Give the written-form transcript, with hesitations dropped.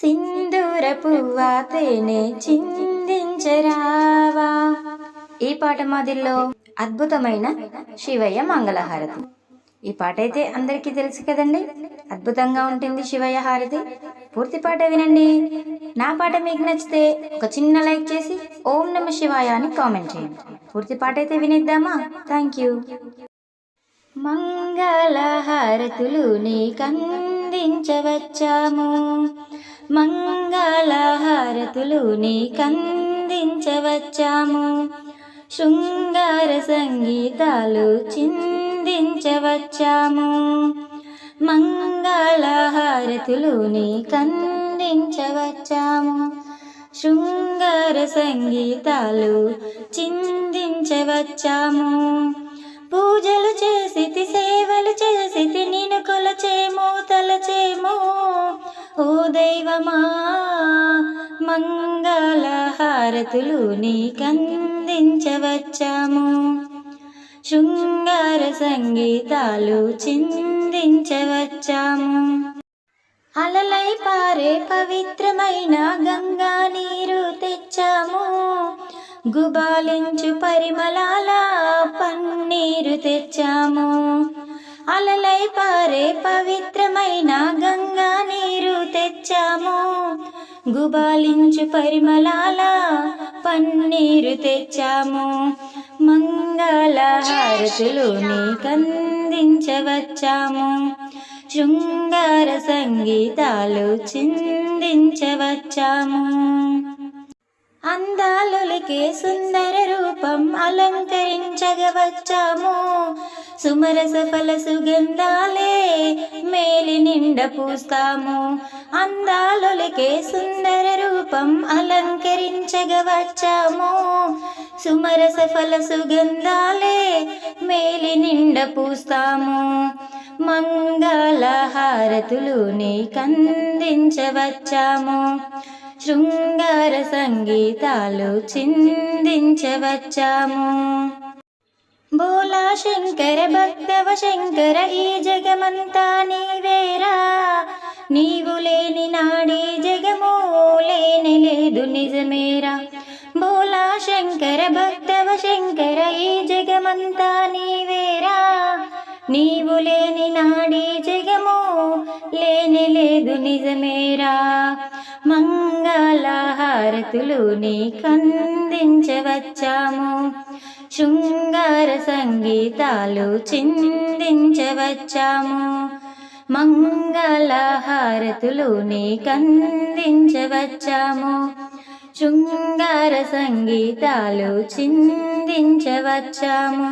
సింధూర పువ్వా తేనె చిందించరావా. ఈ పాట మాదిరిలో అద్భుతమైన శివయ్య మంగళహారతి. ఈ పాట అయితే అందరికీ తెలుసు కదండి. అద్భుతంగా ఉంటుంది శివయ్య హారతి. పూర్తి పాట వినండి. నా పాట మీకు నచ్చితే ఒక చిన్న లైక్ చేసి ఓం నమ శివాయ అని కామెంట్ చేయండి. పూర్తి పాట అయితే వినిద్దామా? Thank you. మంగళహారతులు నీకందించవచ్చాము, మంగళహారతులు నీకందించవచ్చాము, శృంగార సంగీతాలు చిందించవచ్చాము, మంగళహారతులు నీకందించవచ్చాము, శృంగార సంగీతాలు చిందించవచ్చాము. పూజలు చేసితి, సేవలు చేసితి, నిన్ను కొలచేమో తలచేమో ఓ దైవమా. మంగళహారతులు నీకందించవచ్చాము, శృంగార సంగీతాలు చిందించవచ్చాము. అలలై పారే పవిత్రమైన గంగా నీరు తెచ్చాము, గుబాలించు పరిమళాల పన్నీరు తెచ్చాము. అలలై పారే పవిత్రమైన గంగా నీరు తెచ్చాము, గుబాలించు పరిమళాల పన్నీరు తెచ్చాము. మంగళహారతులు నీకందించవచ్చాము, శృంగార సంగీతాలు చిందించవచ్చాము. అందాలొలికే సుందర రూపం అలంకరించగవచ్చాము, సుమరస ఫల సుగంధాలే మేలి నిండ పూస్తాము. అందాలొలికే సుందర రూపం అలంకరించగవచ్చాము, సుమరస ఫల సుగంధాలే మేలి నిండ పూస్తాము. మంగళహారతులు నీకందించవచ్చాము, శృంగార సంగీతాలు చిందించవచ్చాము. బోలా శంకర భక్తవ శంకర, ఈ జగమంతా నీవేరా, నీవు లేని నాడి జగము లేని లేదు నిజమేరా. బోలా శంకర భక్తవ శంకర, ఈ జగమంతా నీవేరా, నీవు లేని నాడి జగము లేని లేదు నిజమేరా. మంగళహారతులు నీకందించవచ్చాము, శృంగార సంగీతాలు చిందించవచ్చాము. మంగళహారతులు నీకందించవచ్చాము, శృంగార సంగీతాలు చిందించవచ్చాము.